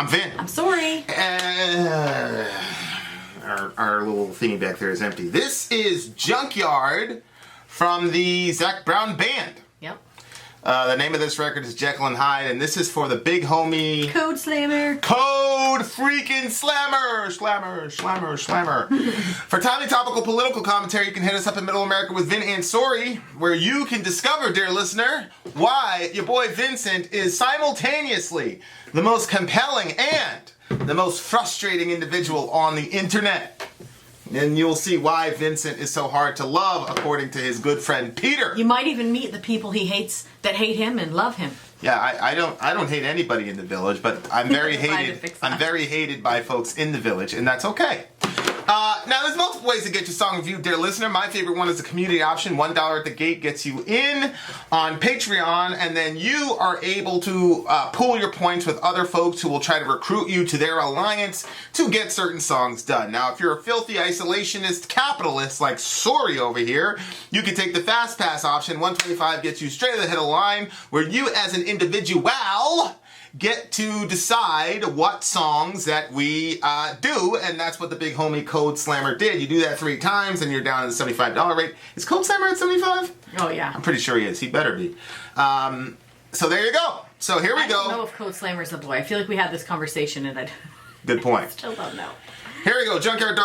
I'm Vin. I'm sorry. Our little thingy back there is empty. This is Junkyard from the Zac Brown Band. Yep. The name of this record is Jekyll and Hyde, and this is for the big homie... Code Slammer. Code freaking Slammer! Slammer. For timely, topical, political commentary, you can hit us up in Middle America with Vin and Sori, where you can discover, dear listener, why your boy Vincent is simultaneously the most compelling and the most frustrating individual on the internet. And you'll see why Vincent is so hard to love, according to his good friend Peter. You might even meet the people he hates that hate him and love him. Yeah, I don't hate anybody in the village, but I'm very hated. I'm very hated by folks in the village, and that's okay. Now, there's multiple ways to get your song reviewed, dear listener. My favorite one is the community option. $1 at the gate gets you in on Patreon, and then you are able to pool your points with other folks who will try to recruit you to their alliance to get certain songs done. Now, if you're a filthy isolationist capitalist like Sori over here, you can take the Fast Pass option. $125 gets you straight to the head of the line, where you as an individual get to decide what songs that we do, and that's what the big homie Code Slammer did. You do that 3 times, and you're down to the $75 rate. Is Code Slammer at 75? Oh, yeah. I'm pretty sure he is. He better be. So there you go. So here we go. I don't know if Code Slammer's a boy. I feel like we had this conversation, and I Good point. still don't know. Here we go. Junkyard.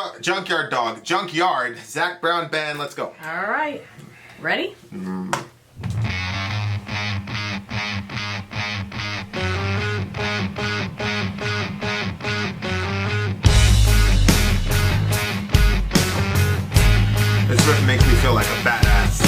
Zac Brown Band. Let's go. All right. Ready? This riff makes me feel like a badass.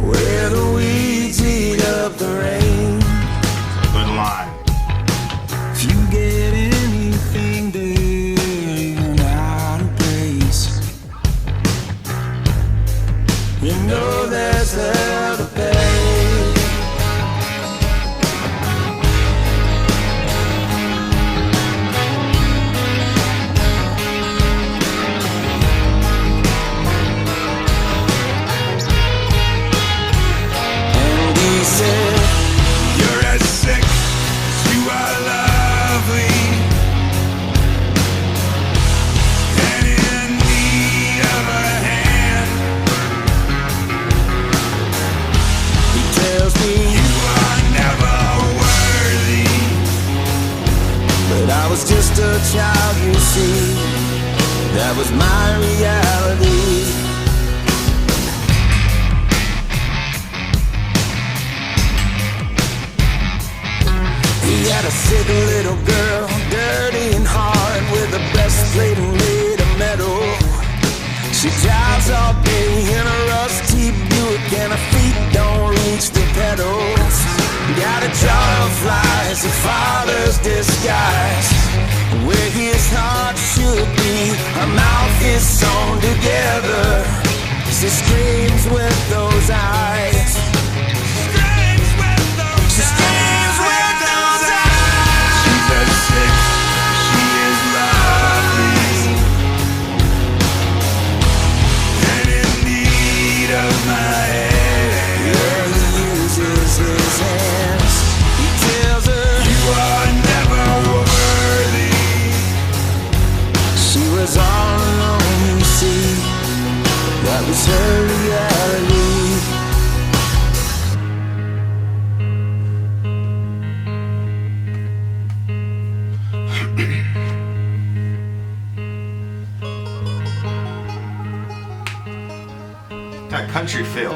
Where the weeds eat up the rain. Good line. If you get anything there out of place, you know there's hell to pay. You're as sick as you are lovely, and in need of a hand. He tells me You are never worthy. but I was just a child, you see. That was my reality. He had a sick little girl, dirty and hard, with a breastplate made of metal. She drives all day in a rusty Buick, and her feet don't reach the pedals. Got a jar of flies, a father's disguise, where his heart should be, her mouth is sewn together. She screams with those eyes. She screams with those eyes. She's as sick as she is lovely, and in need of my hand. Yeah, he uses his hands. He tells her You are never worthy. she was all alone, you see. That was her reality. Got country feel.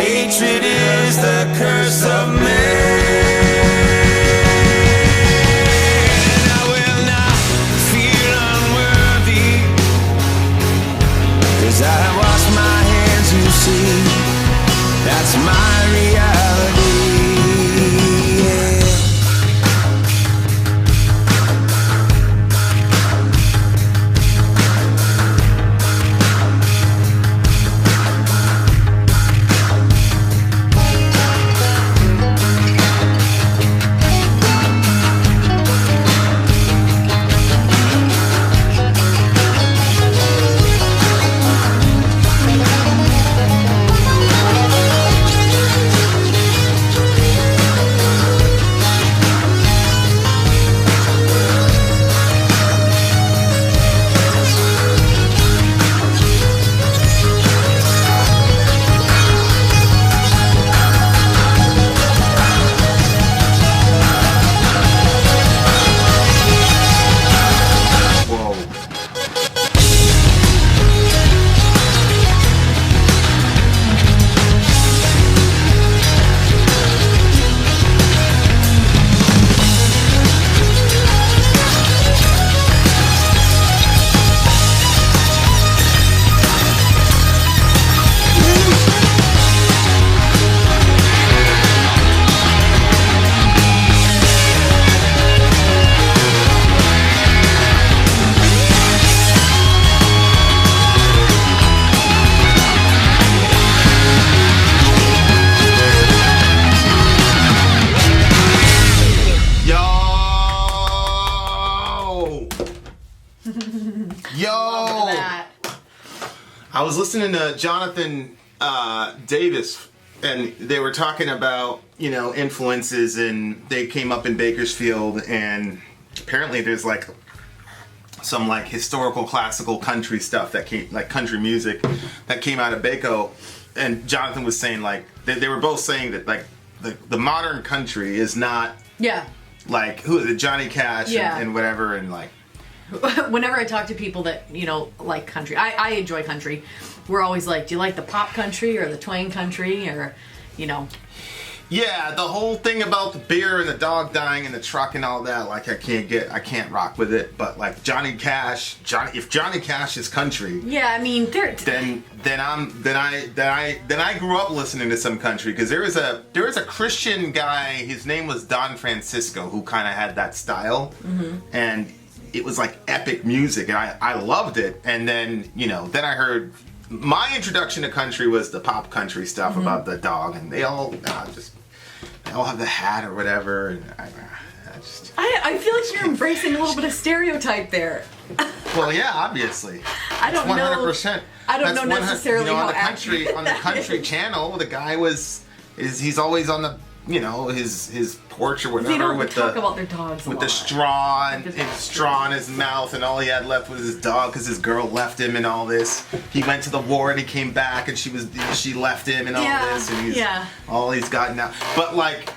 Hatred is the curse of man. I will not feel unworthy, 'cause I wash my hands, you see. That's my reality. I was listening to Jonathan Davis, and they were talking about, you know, influences, and they came up in Bakersfield, and apparently there's like some like historical classical country stuff that came, like country music that came out of Baco, and Jonathan was saying like they were both saying that like the modern country is not like Johnny Cash and whatever, and like whenever I talk to people that, you know, like country, I enjoy country, we're always like, do you like the pop country or the twang country, or, you know? Yeah, the whole thing about the beer and the dog dying in the truck and all that, like I can't rock with it. But like Johnny Cash, if Johnny Cash is country, yeah, I mean, then I grew up listening to some country, because there was a Christian guy, his name was Don Francisco, who kind of had that style, and it was like epic music, and I loved it. And then, you know, then I heard, my introduction to country was the pop country stuff about the dog, and they all have the hat or whatever, and I feel like you're embracing a little bit of stereotype there. Well, yeah, obviously. I don't 100%. I don't know necessarily, you know, how on the accurate country channel, the guy he's always on the, you know, his porch or whatever, they don't with talk about their dogs with the straw and straw in his mouth, and all he had left was his dog because his girl left him, and all this. He went to the war and he came back, and she left him, and all this, and all he's got now. But like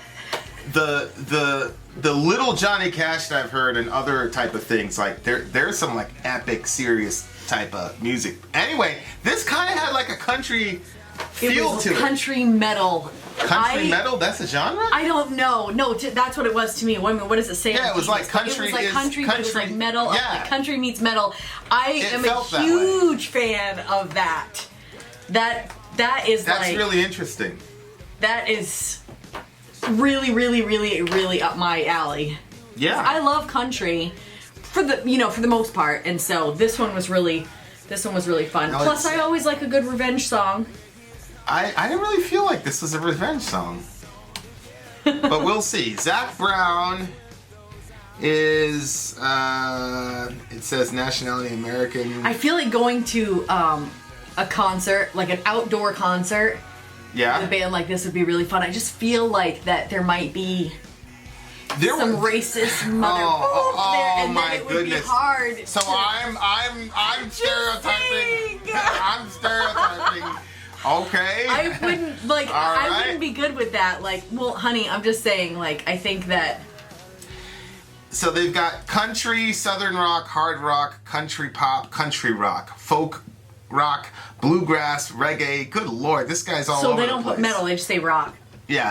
the little Johnny Cash that I've heard and other type of things, like there's some like epic, serious type of music. Anyway, this kind of had like a country feel to it. Country metal. Country metal? That's a genre? I don't know. No, that's what it was to me. What does it say? Yeah, it was like country. It was like country, but it was like metal. Yeah. Like country meets metal. I am a huge fan of that. That's really interesting. That is really, really, really, really up my alley. Yeah. I love country for the most part, and so this one was really fun. No, Plus, I always like a good revenge song. I didn't really feel like this was a revenge song. But we'll see. Zac Brown is, it says nationality American. I feel like going to a concert, like an outdoor concert, with a band like this would be really fun. I just feel like that there might be some racist mother there, and then it would be hard. So I'm stereotyping. I'm stereotyping. Okay. I wouldn't I wouldn't be good with that. Like, well, honey, I'm just saying, like, I think that. So they've got country, southern rock, hard rock, country pop, country rock, folk rock, bluegrass, reggae. Good Lord, this guy's all over the place. So they don't put metal, they just say rock. Yeah,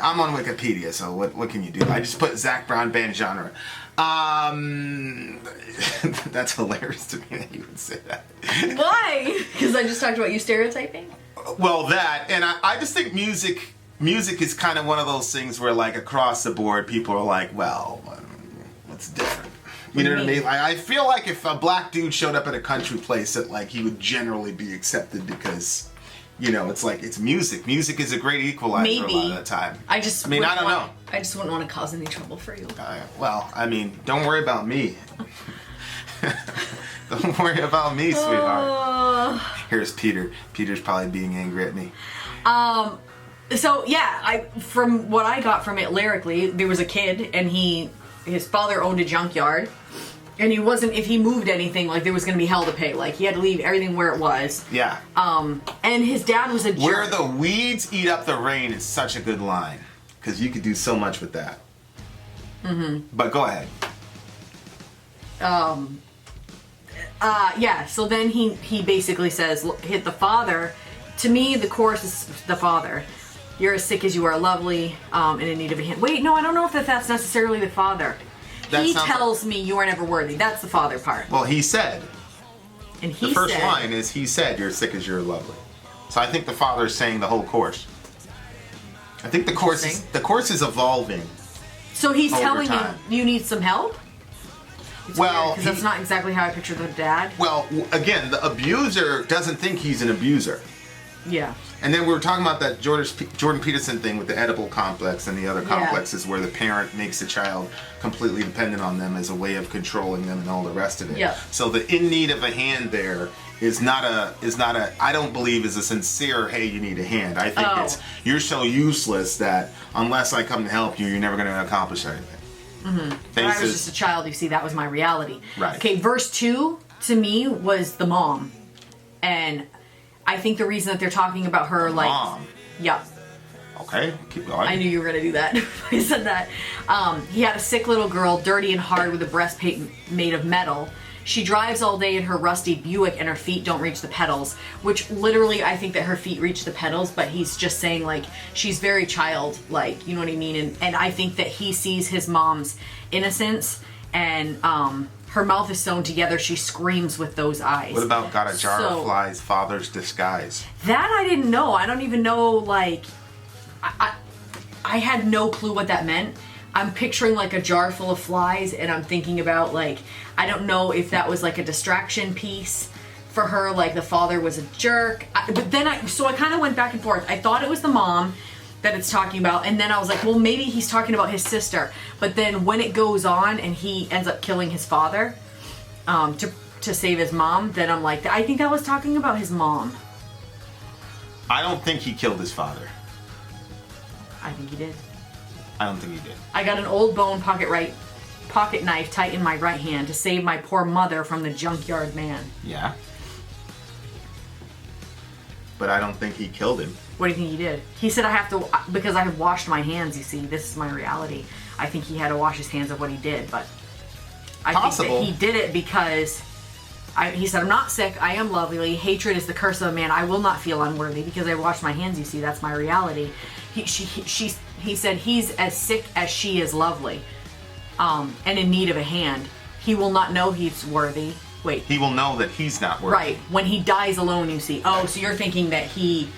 I'm on Wikipedia, so what can you do? I just put Zac Brown Band genre. That's hilarious to me that you would say that. Why? Because I just talked about you stereotyping? Well, that, and I just think music is kind of one of those things where, like, across the board, people are like, well, what's different? You know what I mean? I feel like if a black dude showed up at a country place, that, like, he would generally be accepted because, you know, it's like, it's music. Music is a great equalizer a lot of the time. I don't know. I just wouldn't want to cause any trouble for you. Well, I mean, don't worry about me. Don't worry about me, sweetheart. Here's Peter. Peter's probably being angry at me. So yeah, from what I got from it lyrically, there was a kid and his father owned a junkyard, and if he moved anything, like, there was gonna be hell to pay. Like, he had to leave everything where it was. Yeah. And his dad was a jerk. Where the weeds eat up the rain is such a good line, because you could do so much with that. Mm-hmm. But go ahead. Yeah, so then he basically says, hit the father. To me, the chorus is the father. You're as sick as you are lovely, and in need of a hand. Wait, no, I don't know if that's necessarily the father. He tells me you are never worthy. That's the father part. Well, he said. And he the first line is, he said, you're as sick as you're lovely. So I think the father is saying the whole chorus. I think the chorus is evolving. So he's telling you need some help? Well, because that's not exactly how I picture the dad. Well, again, the abuser doesn't think he's an abuser. Yeah. And then we were talking about that Jordan Peterson thing with the edible complex and the other complexes where the parent makes the child completely dependent on them as a way of controlling them and all the rest of it. Yeah. So the in need of a hand there is not a I don't believe is a sincere, hey, you need a hand. I think it's, you're so useless that unless I come to help you, you're never going to accomplish anything. Mm-hmm. I was just a child, you see, that was my reality. Right. Okay, verse 2 to me was the mom. And I think the reason that they're talking about her, like... Mom? Yeah. Okay, keep going. I knew you were going to do that. I said that. He had a sick little girl, dirty and hard, with a breastplate made of metal. She drives all day in her rusty Buick and her feet don't reach the pedals, which literally I think that her feet reach the pedals, but he's just saying, like, she's very childlike, you know what I mean? And I think that he sees his mom's innocence, and her mouth is sewn together. She screams with those eyes. What about got a jar of flies, father's disguise? That I didn't know. I don't even know, like, I had no clue what that meant. I'm picturing like a jar full of flies, and I'm thinking about, like, I don't know if that was like a distraction piece for her, like the father was a jerk. But then I kind of went back and forth. I thought it was the mom that it's talking about, and then I was like, well, maybe he's talking about his sister. But then when it goes on and he ends up killing his father to save his mom, then I'm like, I think that was talking about his mom. I don't think he killed his father. I think he did. I don't think he did. I got an old bone pocket knife tight in my right hand to save my poor mother from the junkyard man. Yeah. But I don't think he killed him. What do you think he did? He said, I have to, because I have washed my hands, you see, this is my reality. I think he had to wash his hands of what he did, but I think that he did it because he said, I'm not sick, I am lovely. Hatred is the curse of a man. I will not feel unworthy because I washed my hands, you see, that's my reality. He said he's as sick as she is lovely, and in need of a hand. He will not know he's worthy. Wait. He will know that he's not worthy. Right. When he dies alone, you see. Oh, so you're thinking that he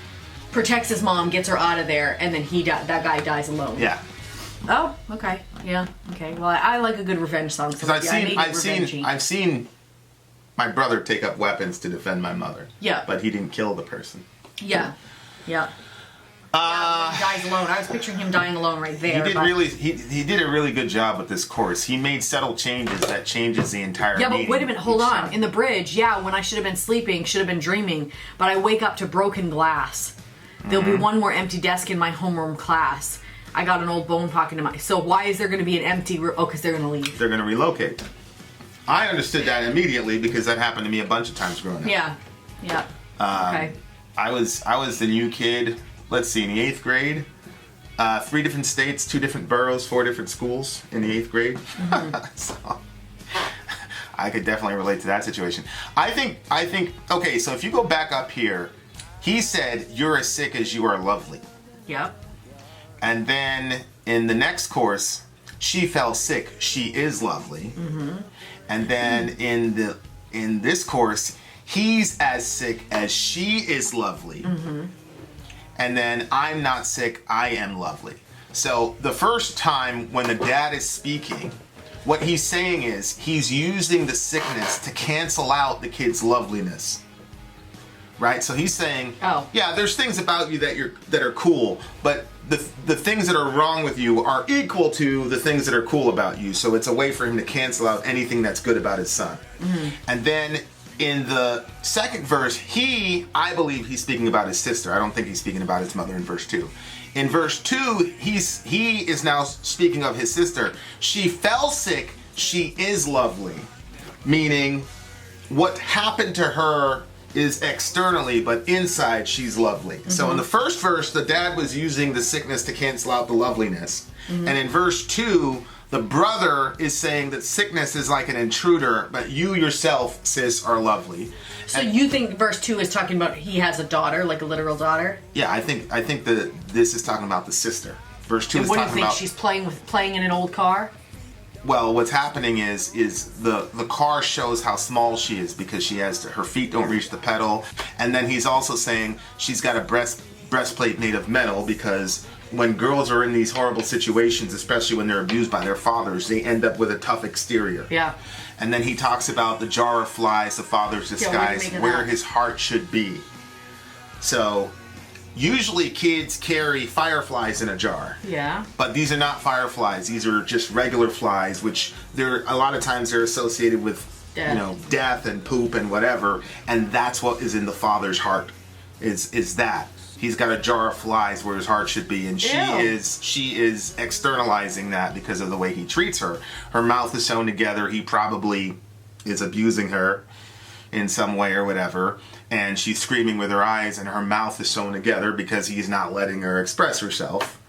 protects his mom, gets her out of there, and then that guy dies alone. Yeah. Oh, okay. Yeah. Okay. Well, I like a good revenge song. So I've seen my brother take up weapons to defend my mother. Yeah. But he didn't kill the person. Yeah. Yeah. When he dies alone. I was picturing him dying alone right there. He did a really good job with this chorus. He made subtle changes that changes the entire meaning. Yeah, but wait a minute, hold on. In the bridge, when I should have been sleeping, should have been dreaming, but I wake up to broken glass. There'll be one more empty desk in my homeroom class. I got an old bone pocket in my... So why is there going to be an empty room? Oh, because they're going to leave. They're going to relocate. I understood that immediately because that happened to me a bunch of times growing up. Yeah. Yeah. Okay. I was the new kid... Let's see, in the 8th grade, 3 different states, 2 different boroughs, 4 different schools in the 8th grade. Mm-hmm. So, I could definitely relate to that situation. I think, okay, so if you go back up here, he said, "You're as sick as you are lovely." Yep. And then in the next course, she fell sick, she is lovely. Mm-hmm. And then in this course, he's as sick as she is lovely. Mm-hmm. And then I'm not sick, I am lovely. So the first time when the dad is speaking, what he's saying is he's using the sickness to cancel out the kid's loveliness. Right? So he's saying, yeah, there's things about you that are cool, but the things that are wrong with you are equal to the things that are cool about you. So it's a way for him to cancel out anything that's good about his son. Mm-hmm. And then in the second verse, I believe he's speaking about his sister. I don't think he's speaking about his mother in verse 2. In verse 2, he is now speaking of his sister. She fell sick, she is lovely. Meaning, what happened to her is externally, but inside she's lovely. Mm-hmm. So in the first verse, the dad was using the sickness to cancel out the loveliness. Mm-hmm. And in verse 2, the brother is saying that sickness is like an intruder, but you yourself, sis, are lovely. So you think verse 2 is talking about he has a daughter, like a literal daughter? Yeah, I think that this is talking about the sister. Verse 2 is talking about... What do you think, she's playing in an old car? Well, what's happening is the car shows how small she is because she has her feet don't reach the pedal, and then he's also saying she's got a breastplate made of metal because when girls are in these horrible situations, especially when they're abused by their fathers, they end up with a tough exterior. Yeah. And then he talks about the jar of flies, the father's disguise, where his heart should be. So usually kids carry fireflies in a jar. Yeah. But these are not fireflies. These are just regular flies, which a lot of times they're associated with death and poop and whatever. And that's what is in the father's heart. Is that. He's got a jar of flies where his heart should be, and she is externalizing that because of the way he treats her. Her mouth is sewn together. He probably is abusing her in some way or whatever, and she's screaming with her eyes, and her mouth is sewn together because he's not letting her express herself.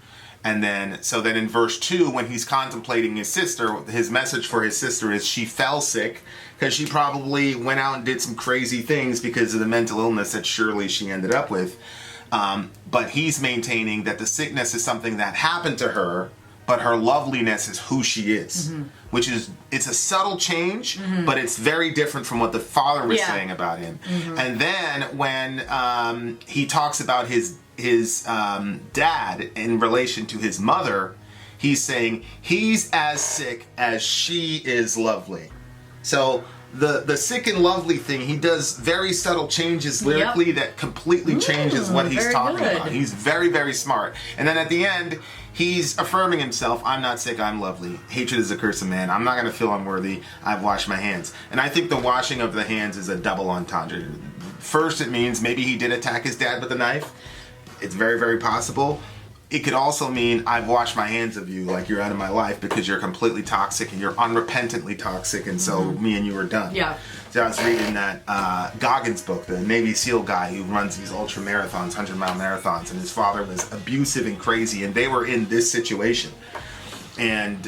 And then in verse 2, when he's contemplating his sister, his message for his sister is she fell sick because she probably went out and did some crazy things because of the mental illness that surely she ended up with. But he's maintaining that the sickness is something that happened to her, but her loveliness is who she is, which is, it's a subtle change, but it's very different from what the father was saying about him. And then when he talks about his dad in relation to his mother, he's saying he's as sick as she is lovely. So the sick and lovely thing, he does very subtle changes lyrically that completely changes what he's talking about. He's very, very smart. And then at the end, he's affirming himself, I'm not sick, I'm lovely. Hatred is a curse of man. I'm not going to feel unworthy. I've washed my hands. And I think the washing of the hands is a double entendre. First, it means maybe he did attack his dad with a knife. It's very, very possible. It could also mean I've washed my hands of you, like you're out of my life because you're completely toxic and you're unrepentantly toxic, and so me and you are done. Yeah. So I was reading that Goggins book, the Navy SEAL guy who runs these ultra marathons, 100-mile marathons, and his father was abusive and crazy, and they were in this situation. And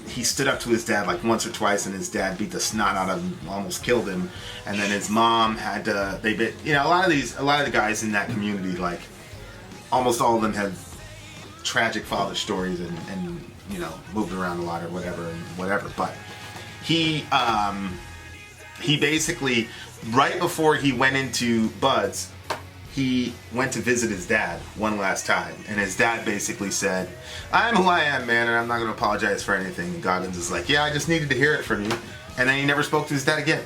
he stood up to his dad like once or twice, and his dad beat the snot out of him, almost killed him. And then his mom had to, a lot of the guys in that community, like almost all of them have tragic father stories and moved around a lot or whatever. But he basically, right before he went into Bud's, he went to visit his dad one last time, and his dad basically said, I'm who I am, man, and I'm not going to apologize for anything. And Goggins is like, yeah, I just needed to hear it from you. And then he never spoke to his dad again.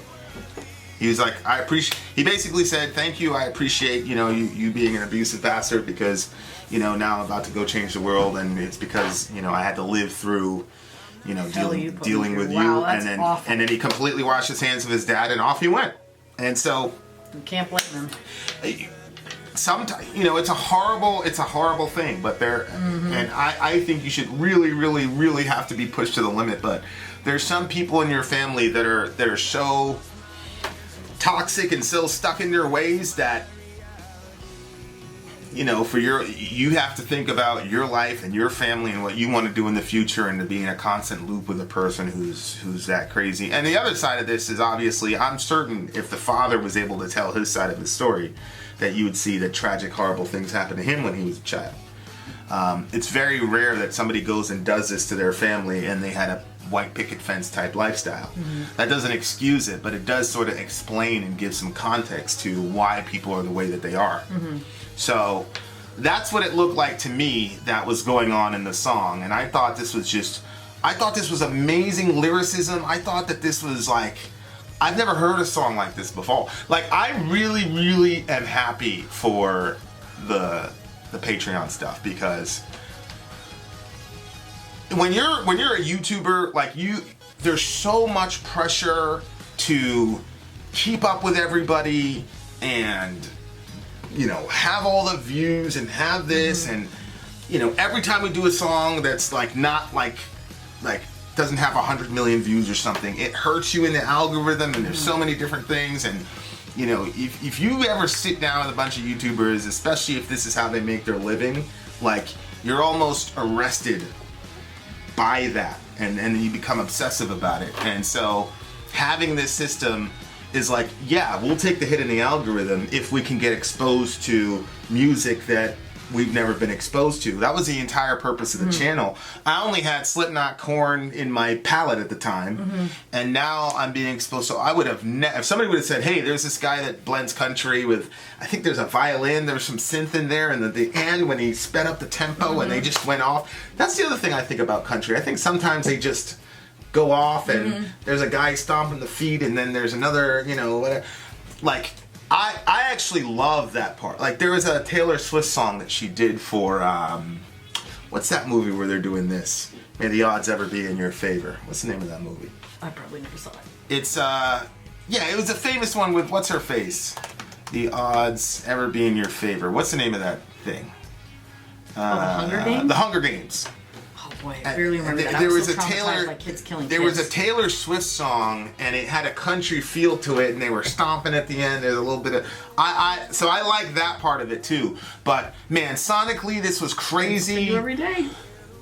He was like, he basically said, thank you, I appreciate, you being an abusive bastard because, now I'm about to go change the world, and it's because, I had to live through, dealing with you. Awful. And then he completely washed his hands of his dad, and off he went. And so... You can't blame him. Sometimes, it's a horrible thing, but and I think you should really, really, really have to be pushed to the limit, but there's some people in your family that are so toxic and so stuck in their ways that you have to think about your life and your family and what you want to do in the future, and to be in a constant loop with a person who's that crazy. And the other side of this is, obviously, I'm certain if the father was able to tell his side of the story, that you would see that tragic, horrible things happened to him when he was a child. It's very rare that somebody goes and does this to their family and they had a white picket fence type lifestyle. Mm-hmm. That doesn't excuse it, but it does sort of explain and give some context to why people are the way that they are. Mm-hmm. So that's what it looked like to me that was going on in the song. And I thought this was amazing lyricism. I thought that this was like, I've never heard a song like this before. Like, I really, really am happy for the Patreon stuff, because when you're a YouTuber, like, there's so much pressure to keep up with everybody and, have all the views and have this, and, every time we do a song that's like not like doesn't have 100 million views or something, it hurts you in the algorithm, and there's so many different things. And if you ever sit down with a bunch of YouTubers, especially if this is how they make their living, like, you're almost arrested by that, and then you become obsessive about it. And so having this system is like, yeah, we'll take the hit in the algorithm if we can get exposed to music that we've never been exposed to. That was the entire purpose of the channel. I only had Slipknot, Korn in my palette at the time, and now I'm being exposed. So I would have, if somebody would have said, hey, there's this guy that blends country with, I think there's a violin, there's some synth in there, and at the end when he sped up the tempo and they just went off. That's the other thing I think about country. I think sometimes they just go off and there's a guy stomping the feet, and then there's another, whatever. Like, I actually love that part. Like, there was a Taylor Swift song that she did for, what's that movie where they're doing this? May the odds ever be in your favor. What's the name of that movie? I probably never saw it. It's, it was a famous one with, what's her face? The odds ever be in your favor. What's the name of that thing? The Hunger Games? The Hunger Games. Boy, I barely remember that. There I was so a Taylor. by kids killing there kids. was a Taylor Swift song, and it had a country feel to it, and they were stomping at the end. There's a little bit of so I like that part of it too. But man, sonically this was crazy. You every day.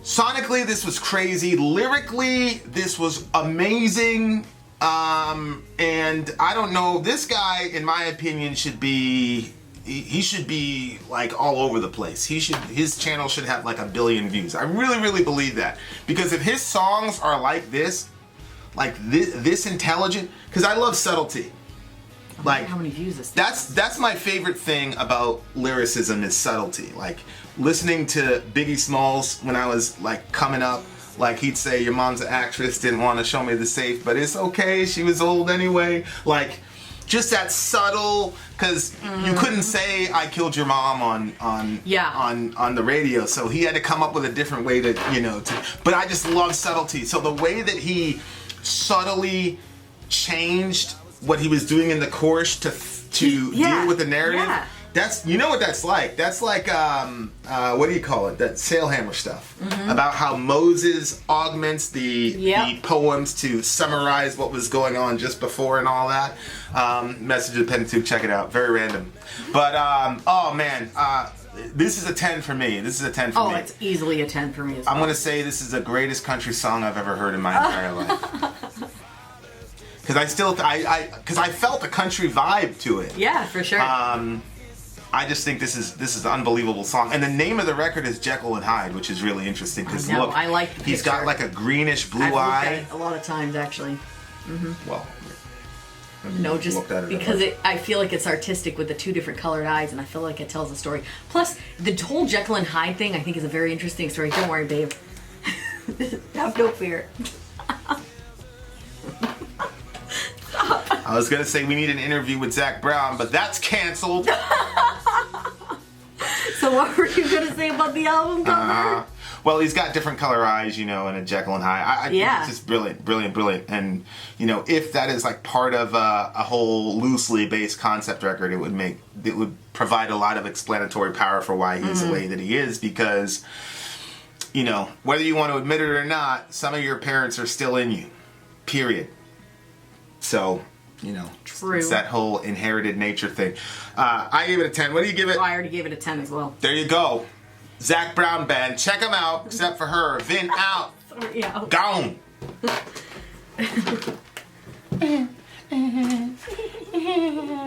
Sonically this was crazy. Lyrically this was amazing. And I don't know. This guy, in my opinion, should be. He should be like all over the place. His channel should have like 1 billion views. I really, really believe that, because if his songs are like this intelligent, because I love subtlety. Like, how many views this? That's my favorite thing about lyricism is subtlety. Like, listening to Biggie Smalls when I was like coming up. Like, he'd say, your mom's an actress, didn't want to show me the safe, but it's okay, she was old anyway. Like, just that subtle, because you couldn't say I killed your mom on the radio, so he had to come up with a different way to but I just love subtlety. So the way that he subtly changed what he was doing in the chorus to deal with the narrative, that's, what that's like. That's like what do you call it? That Sailhammer stuff about how Moses augments the poems to summarize what was going on just before and all that. Message of the Pentateuch, check it out. Very random, but oh man, this is a 10 for me. This is a 10 for me. Oh, it's easily a 10 for me as well. I'm gonna say this is the greatest country song I've ever heard in my entire life. Because I felt a country vibe to it. Yeah, for sure. I just think this is an unbelievable song, and the name of the record is Jekyll and Hyde, which is really interesting because look, I like the he's got like a greenish blue I've eye. Looked at it a lot of times actually. Well, no, just because I feel like it's artistic with the two different colored eyes, and I feel like it tells a story. Plus, the whole Jekyll and Hyde thing I think is a very interesting story. Don't worry, babe. Have no fear. I was gonna say we need an interview with Zac Brown, but that's canceled. So what were you gonna say about the album cover? Well, he's got different color eyes, and a Jekyll and Hyde. I think it's just brilliant, brilliant, brilliant. And if that is like part of a whole loosely based concept record, it would provide a lot of explanatory power for why he's the way that he is. Because whether you want to admit it or not, some of your parents are still in you. Period. So you know, True. It's that whole inherited nature thing. I gave it a 10. What do you give it? Oh, I already gave it a 10 as well. There you go. Zac Brown Band. Check them out, except for her. Vin out. Sorry, out. Gone.